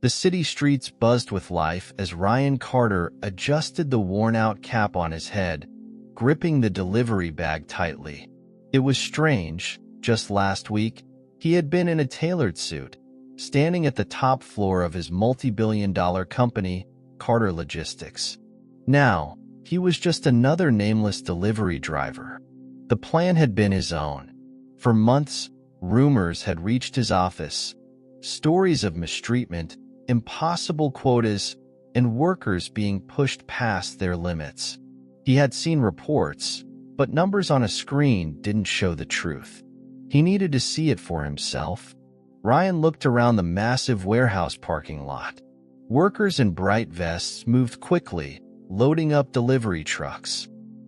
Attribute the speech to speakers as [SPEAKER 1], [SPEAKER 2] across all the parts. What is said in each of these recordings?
[SPEAKER 1] The city streets buzzed with life as Ryan Carter adjusted the worn-out cap on his head, gripping the delivery bag tightly. It was strange. Just last week, he had been in a tailored suit, standing at the top floor of his multi-billion-dollar company, Carter Logistics. Now, he was just another nameless delivery driver. The plan had been his own. For months, rumors had reached his office. Stories of mistreatment, impossible quotas, and workers being pushed past their limits. He had seen reports, but numbers on a screen didn't show the truth. He needed to see it for himself. Ryan looked around the massive warehouse parking lot. Workers in bright vests moved quickly, loading up delivery trucks.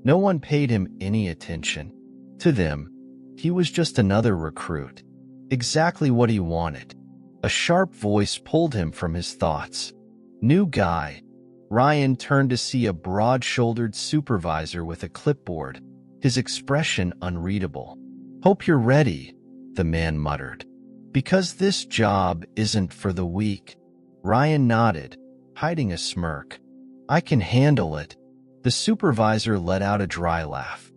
[SPEAKER 1] No one paid him any attention. To them, he was just another recruit. Exactly what he wanted. A sharp voice pulled him from his thoughts. New guy. Ryan turned to see a broad-shouldered supervisor with a clipboard, his expression unreadable. Hope you're ready, the man muttered. Because this job isn't for the weak. Ryan nodded, hiding a smirk. I can handle it. The supervisor let out a dry laugh.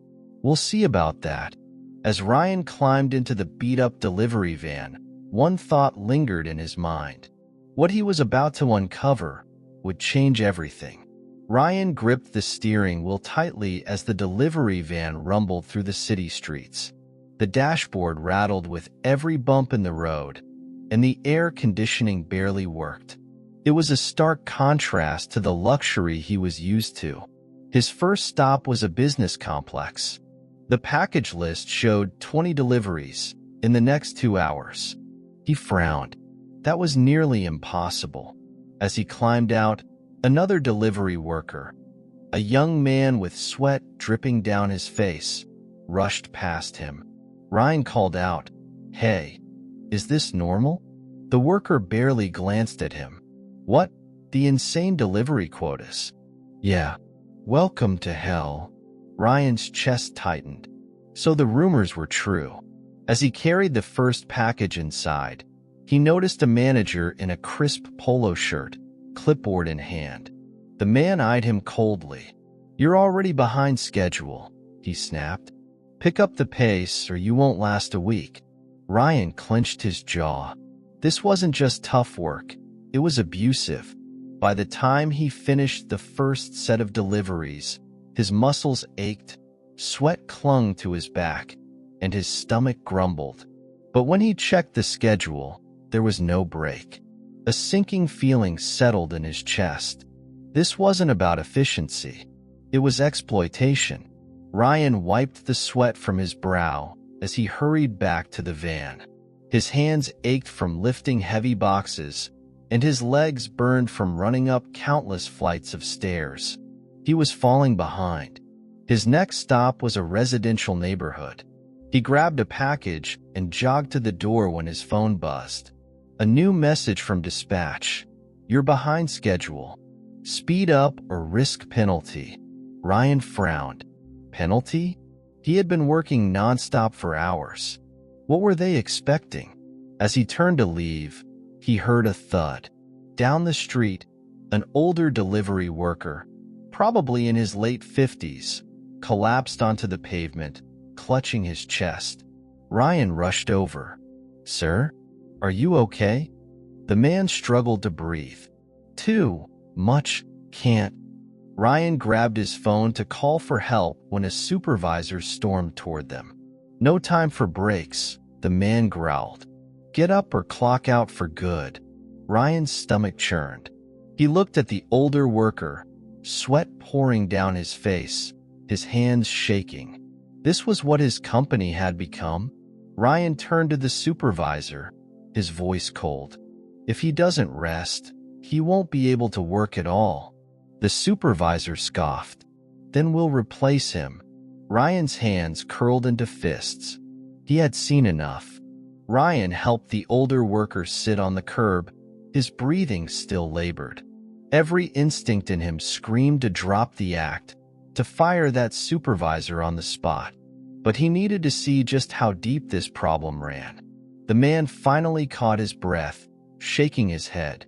[SPEAKER 1] We'll see about that. As Ryan climbed into the beat-up delivery van, one thought lingered in his mind. What he was about to uncover would change everything. Ryan gripped the steering wheel tightly as the delivery van rumbled through the city streets. The dashboard rattled with every bump in the road, and the air conditioning barely worked. It was a stark contrast to the luxury he was used to. His first stop was a business complex. The package list showed 20 deliveries in the next 2 hours. He frowned. That was nearly impossible. As he climbed out, another delivery worker, a young man with sweat dripping down his face, rushed past him. Ryan called out, "Hey, is this normal?" The worker barely glanced at him. What? The insane delivery quotas? Yeah. Welcome to hell. Ryan's chest tightened. So the rumors were true. As he carried the first package inside, he noticed a manager in a crisp polo shirt, clipboard in hand. The man eyed him coldly. You're already behind schedule, he snapped. Pick up the pace or you won't last a week. Ryan clenched his jaw. This wasn't just tough work, it was abusive. By the time he finished the first set of deliveries, his muscles ached, sweat clung to his back, and his stomach grumbled. But when he checked the schedule, there was no break. A sinking feeling settled in his chest. This wasn't about efficiency. It was exploitation. Ryan wiped the sweat from his brow as he hurried back to the van. His hands ached from lifting heavy boxes, and his legs burned from running up countless flights of stairs. He was falling behind. His next stop was a residential neighborhood. He grabbed a package and jogged to the door when his phone buzzed. A new message from dispatch. You're behind schedule. Speed up or risk penalty. Ryan frowned. Penalty? He had been working nonstop for hours. What were they expecting? As he turned to leave, he heard a thud. Down the street, an older delivery worker, probably in his late 50s, collapsed onto the pavement, clutching his chest. Ryan rushed over. Sir, are you okay? The man struggled to breathe. Too much can't. Ryan grabbed his phone to call for help when a supervisor stormed toward them. No time for breaks, the man growled. Get up or clock out for good. Ryan's stomach churned. He looked at the older worker, sweat pouring down his face, his hands shaking. This was what his company had become? Ryan turned to the supervisor, his voice cold. If he doesn't rest, he won't be able to work at all. The supervisor scoffed. Then we'll replace him. Ryan's hands curled into fists. He had seen enough. Ryan helped the older worker sit on the curb, his breathing still labored. Every instinct in him screamed to drop the act, to fire that supervisor on the spot. But he needed to see just how deep this problem ran. The man finally caught his breath, shaking his head.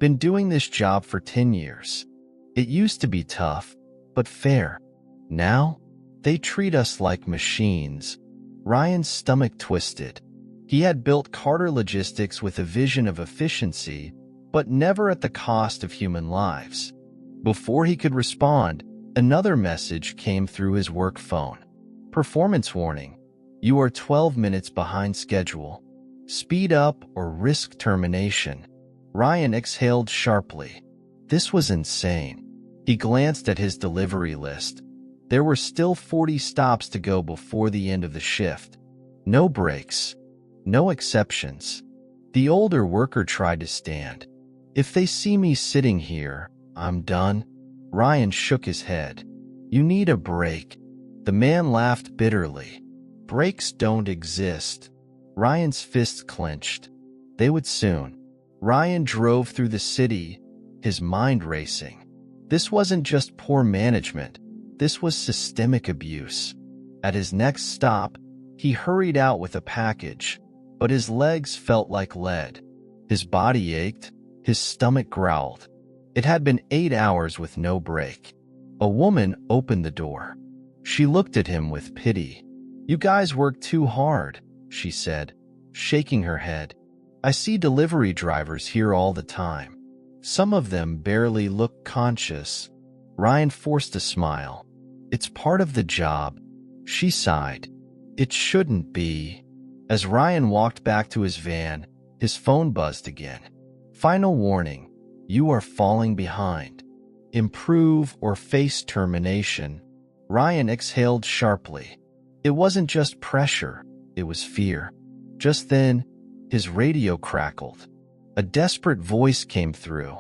[SPEAKER 1] Been doing this job for 10 years. It used to be tough, but fair. Now, they treat us like machines." Ryan's stomach twisted. He had built Carter Logistics with a vision of efficiency, but never at the cost of human lives. Before he could respond, another message came through his work phone. "Performance warning. You are 12 minutes behind schedule. Speed up or risk termination." Ryan exhaled sharply. This was insane. He glanced at his delivery list. There were still 40 stops to go before the end of the shift. No breaks. No exceptions. The older worker tried to stand. "If they see me sitting here, I'm done." Ryan shook his head. "You need a break." The man laughed bitterly. "Breaks don't exist." Ryan's fists clenched. They would soon. Ryan drove through the city, his mind racing. This wasn't just poor management. This was systemic abuse. At his next stop, he hurried out with a package, but his legs felt like lead. His body ached, his stomach growled. It had been 8 hours with no break. A woman opened the door. She looked at him with pity. "You guys work too hard," she said, shaking her head. "I see delivery drivers here all the time. Some of them barely look conscious." Ryan forced a smile. "It's part of the job." She sighed. "It shouldn't be." As Ryan walked back to his van, his phone buzzed again. "Final warning. You are falling behind. Improve or face termination." Ryan exhaled sharply. It wasn't just pressure, it was fear. Just then, his radio crackled. A desperate voice came through.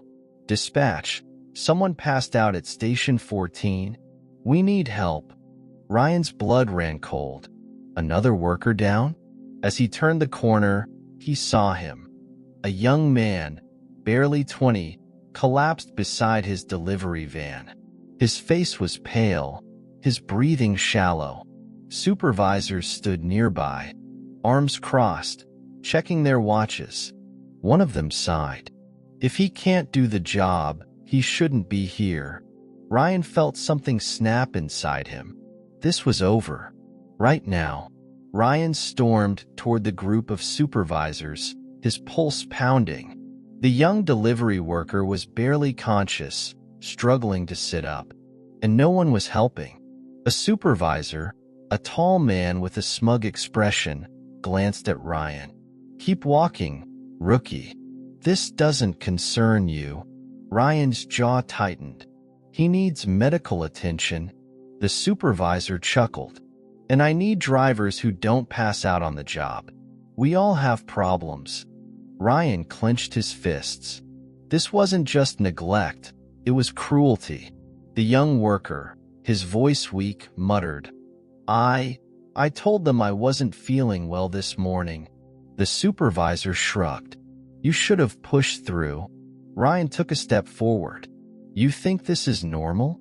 [SPEAKER 1] "Dispatch, someone passed out at Station 14. We need help." Ryan's blood ran cold. Another worker down? As he turned the corner, he saw him. A young man, barely 20, collapsed beside his delivery van. His face was pale, his breathing shallow. Supervisors stood nearby, arms crossed, checking their watches. One of them sighed. If he can't do the job, he shouldn't be here. Ryan felt something snap inside him. This was over. Right now. Ryan stormed toward the group of supervisors, his pulse pounding. The young delivery worker was barely conscious, struggling to sit up, and no one was helping. A supervisor, a tall man with a smug expression, glanced at Ryan. "Keep walking, rookie. This doesn't concern you." Ryan's jaw tightened. "He needs medical attention." The supervisor chuckled. "And I need drivers who don't pass out on the job. We all have problems." Ryan clenched his fists. This wasn't just neglect, it was cruelty. The young worker, his voice weak, muttered, I told them I wasn't feeling well this morning." The supervisor shrugged. "You should have pushed through." Ryan took a step forward. "You think this is normal?"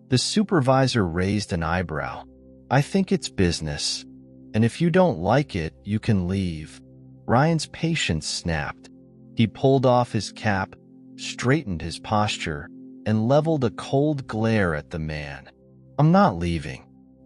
[SPEAKER 1] The supervisor raised an eyebrow. "I think it's business. And if you don't like it, you can leave." Ryan's patience snapped. He pulled off his cap, straightened his posture, and leveled a cold glare at the man. "I'm not leaving."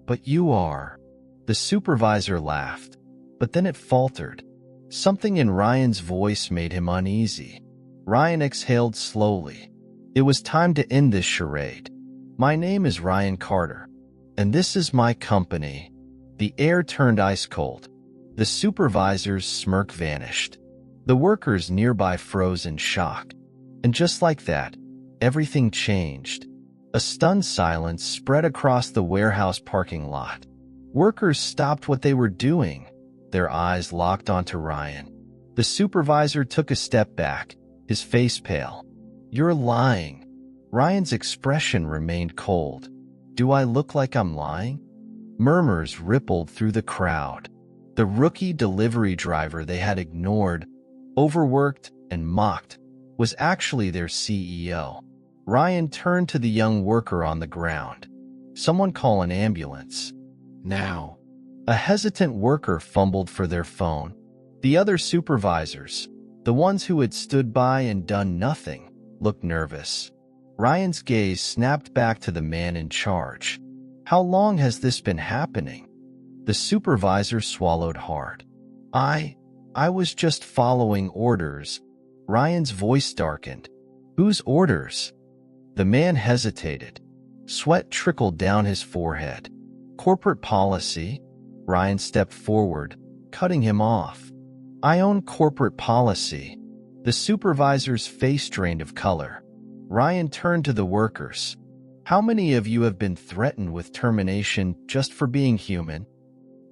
[SPEAKER 1] "But you are." The supervisor laughed, but then it faltered. Something in Ryan's voice made him uneasy. Ryan exhaled slowly. It was time to end this charade. "My name is Ryan Carter, and this is my company." The air turned ice cold. The supervisor's smirk vanished. The workers nearby froze in shock. And just like that, everything changed. A stunned silence spread across the warehouse parking lot. Workers stopped what they were doing, their eyes locked onto Ryan. The supervisor took a step back, his face pale. "You're lying." Ryan's expression remained cold. "Do I look like I'm lying?" Murmurs rippled through the crowd. The rookie delivery driver they had ignored, overworked, and mocked was actually their CEO. Ryan turned to the young worker on the ground. "Someone call an ambulance." "Now." A hesitant worker fumbled for their phone. The other supervisors, the ones who had stood by and done nothing, looked nervous. Ryan's gaze snapped back to the man in charge. How long has this been happening? The supervisor swallowed hard. I was just following orders. Ryan's voice darkened. Whose orders? The man hesitated. Sweat trickled down his forehead. Corporate policy? Ryan stepped forward, cutting him off. I own corporate policy. The supervisor's face drained of color. Ryan turned to the workers. How many of you have been threatened with termination just for being human?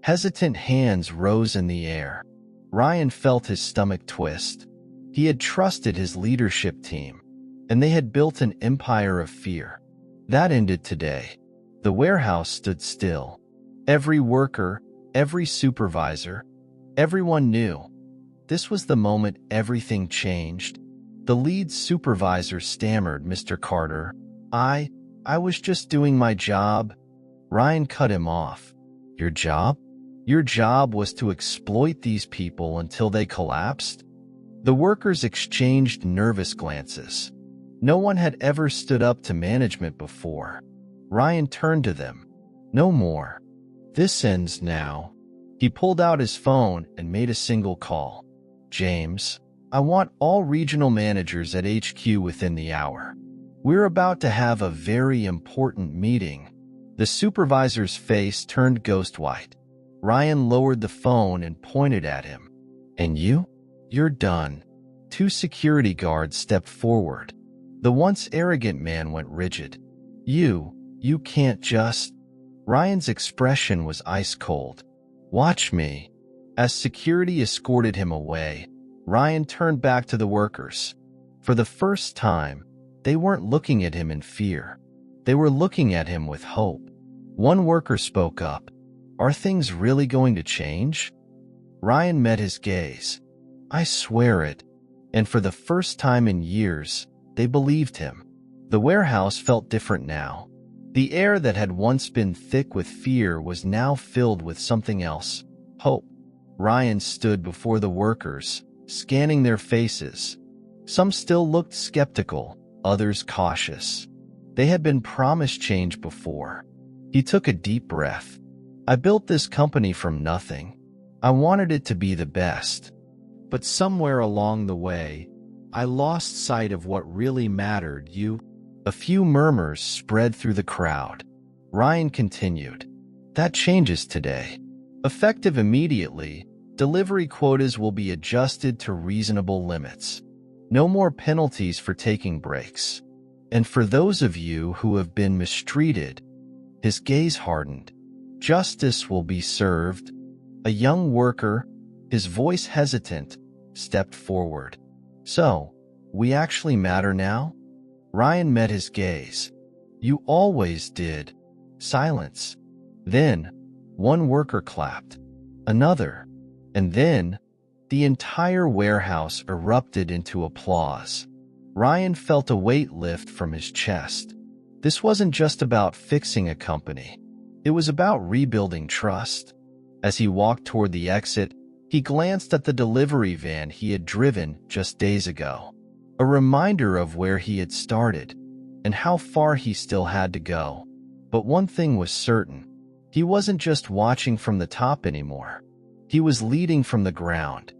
[SPEAKER 1] Hesitant hands rose in the air. Ryan felt his stomach twist. He had trusted his leadership team, and they had built an empire of fear. That ended today. The warehouse stood still. Every worker, every supervisor, everyone knew. This was the moment everything changed. The lead supervisor stammered, Mr. Carter, I was just doing my job. Ryan cut him off. Your job? Your job was to exploit these people until they collapsed? The workers exchanged nervous glances. No one had ever stood up to management before. Ryan turned to them. No more. This ends now. He pulled out his phone and made a single call. James, I want all regional managers at HQ within the hour. We're about to have a very important meeting. The supervisor's face turned ghost white. Ryan lowered the phone and pointed at him. And you? You're done. Two security guards stepped forward. The once arrogant man went rigid. You can't just... Ryan's expression was ice cold. Watch me. As security escorted him away, Ryan turned back to the workers. For the first time, they weren't looking at him in fear. They were looking at him with hope. One worker spoke up. Are things really going to change? Ryan met his gaze. I swear it. And for the first time in years, they believed him. The warehouse felt different now. The air that had once been thick with fear was now filled with something else. Hope. Ryan stood before the workers, scanning their faces. Some still looked skeptical, others cautious. They had been promised change before. He took a deep breath. I built this company from nothing. I wanted it to be the best. But somewhere along the way, I lost sight of what really mattered. A few murmurs spread through the crowd. Ryan continued. That changes today. Effective immediately, delivery quotas will be adjusted to reasonable limits. No more penalties for taking breaks. And for those of you who have been mistreated, his gaze hardened. Justice will be served. A young worker, his voice hesitant, stepped forward. So, we actually matter now? Ryan met his gaze. You always did. Silence. Then, one worker clapped. Another. And then, the entire warehouse erupted into applause. Ryan felt a weight lift from his chest. This wasn't just about fixing a company. It was about rebuilding trust. As he walked toward the exit, he glanced at the delivery van he had driven just days ago. A reminder of where he had started and how far he still had to go. But one thing was certain. He wasn't just watching from the top anymore. He was leading from the ground.